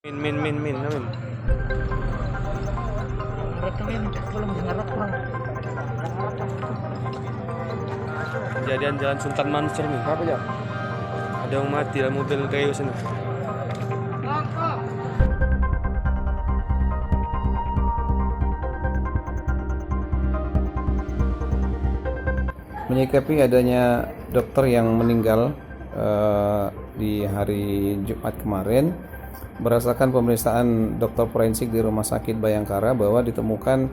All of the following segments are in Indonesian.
Min. Mereka min belum dengar apa. Kejadian Jalan Sultan Mansur nih. Apa ya? Ada yang mati dalam mobil kayu sana. Menyikapi adanya dokter yang meninggal di hari Jumat kemarin, berdasarkan pemeriksaan dokter forensik di Rumah Sakit Bayangkara bahwa ditemukan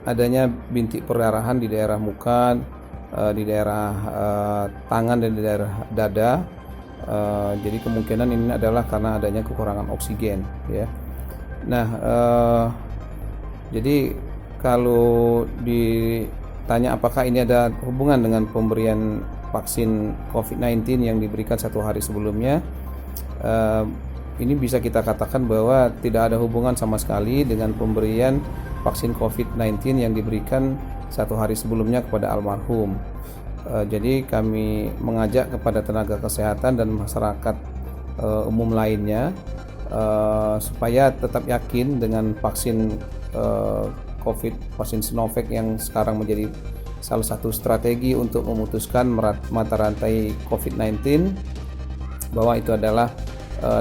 adanya bintik perdarahan di daerah muka, di daerah tangan dan di daerah dada. Jadi kemungkinan ini adalah karena adanya kekurangan oksigen, ya. Nah, jadi kalau ditanya apakah ini ada hubungan dengan pemberian vaksin COVID-19 yang diberikan 1 hari sebelumnya, ini bisa kita katakan bahwa tidak ada hubungan sama sekali dengan pemberian vaksin COVID-19 yang diberikan 1 hari sebelumnya kepada almarhum. Jadi kami mengajak kepada tenaga kesehatan dan masyarakat umum lainnya supaya tetap yakin dengan vaksin COVID, vaksin Sinovac yang sekarang menjadi salah satu strategi untuk memutuskan mata rantai COVID-19, bahwa itu adalah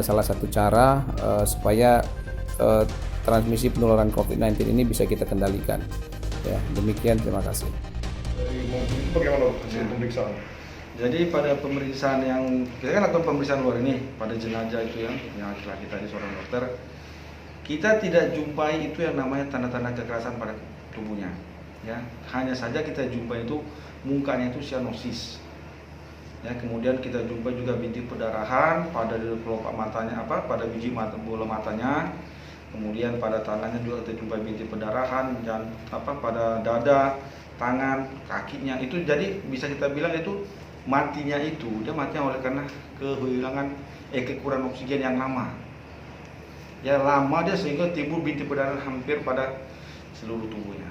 salah satu cara supaya transmisi penularan COVID-19 ini bisa kita kendalikan. Ya, demikian, terima kasih. Bagaimana hasil pemeriksaan? Jadi pada pemeriksaan yang kita kan lakukan pemeriksaan luar ini pada jenazah itu yang laki-laki tadi seorang dokter, kita tidak jumpai itu yang namanya tanda-tanda kekerasan pada tubuhnya. Ya, hanya saja kita jumpai itu mukanya itu cyanosis. Ya, kemudian kita jumpai juga bintik perdarahan pada kelopak matanya, pada biji mata, bola matanya. Kemudian pada tangannya juga kita jumpai bintik perdarahan dan pada dada, tangan, kakinya. Itu jadi bisa kita bilang itu matinya itu dia matinya oleh karena kekurangan oksigen yang lama. Ya, lama dia sehingga timbul bintik perdarahan hampir pada seluruh tubuhnya.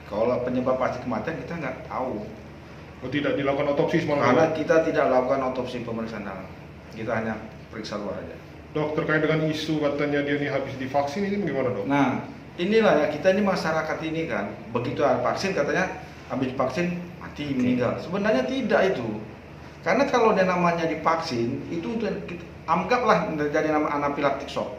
Kalau penyebab pasti kematian kita nggak tahu. Tidak dilakukan otopsi Karena kita tidak lakukan otopsi pemeriksaan dalam. Kita hanya periksa luar aja. Dok, terkait dengan isu katanya dia ini habis divaksin, ini bagaimana, Dok? Nah, inilah ya, kita ini masyarakat ini kan, begitu ada vaksin katanya habis vaksin mati meninggal. Sebenarnya tidak itu. Karena kalau dia namanya divaksin, itu anggaplah menjadi nama anapilaktik shock.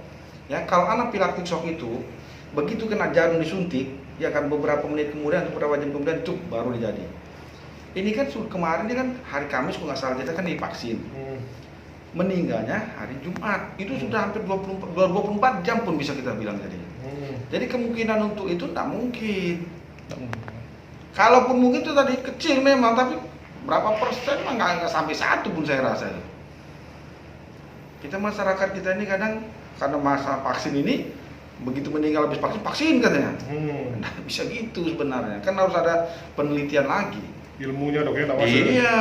Ya, kalau anapilaktik shock itu begitu kena jarum disuntik, ya kan beberapa menit kemudian atau beberapa jam kemudian itu baru terjadi. Ini kan kemarin ini kan hari Kamis kalau nggak salah kita kan divaksin. Meninggalnya hari Jumat. Itu sudah hampir 24 jam pun bisa kita bilang jadi. Jadi kemungkinan untuk itu tak mungkin. Kalaupun mungkin itu tadi kecil memang, tapi berapa persen mah nggak sampai 1 pun saya rasa. Kita masyarakat kita ini kadang karena masa vaksin ini begitu meninggal habis vaksin katanya. Nah, bisa gitu sebenarnya. Kan harus ada penelitian lagi. Ilmunya, Dok, ya, tak masuk. Iya.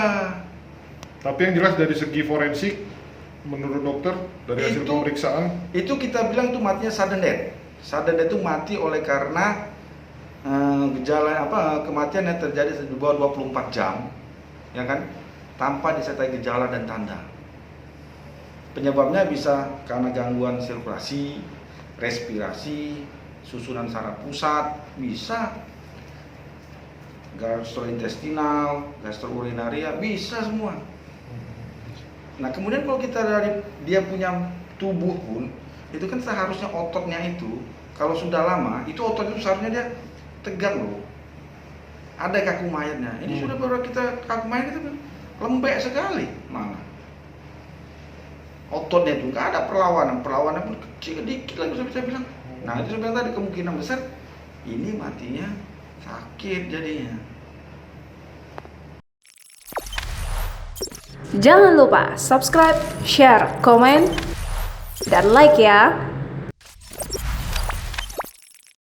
Tapi yang jelas dari segi forensik, menurut dokter dari hasil pemeriksaan itu kita bilang itu matinya sudden death. Sudden death itu mati oleh karena gejala kematian yang terjadi di bawah 24 jam, ya kan, tanpa disertai gejala dan tanda. Penyebabnya bisa karena gangguan sirkulasi, respirasi, susunan saraf pusat, bisa gastrointestinal, gastrourinaria, bisa semua. Nah, kemudian kalau kita dari dia punya tubuh pun, itu kan seharusnya ototnya itu kalau sudah lama, itu otot itu seharusnya dia tegang loh. Ada kaku mayatnya. Ini sudah baru kita kaku mayat itu lembek sekali malah. Ototnya itu nggak ada perlawanan pun kecil dikit lagi bisa bilang. Nah, itu sebenarnya tadi kemungkinan besar ini matinya sakit jadinya. Jangan lupa subscribe, share, komen, dan like ya.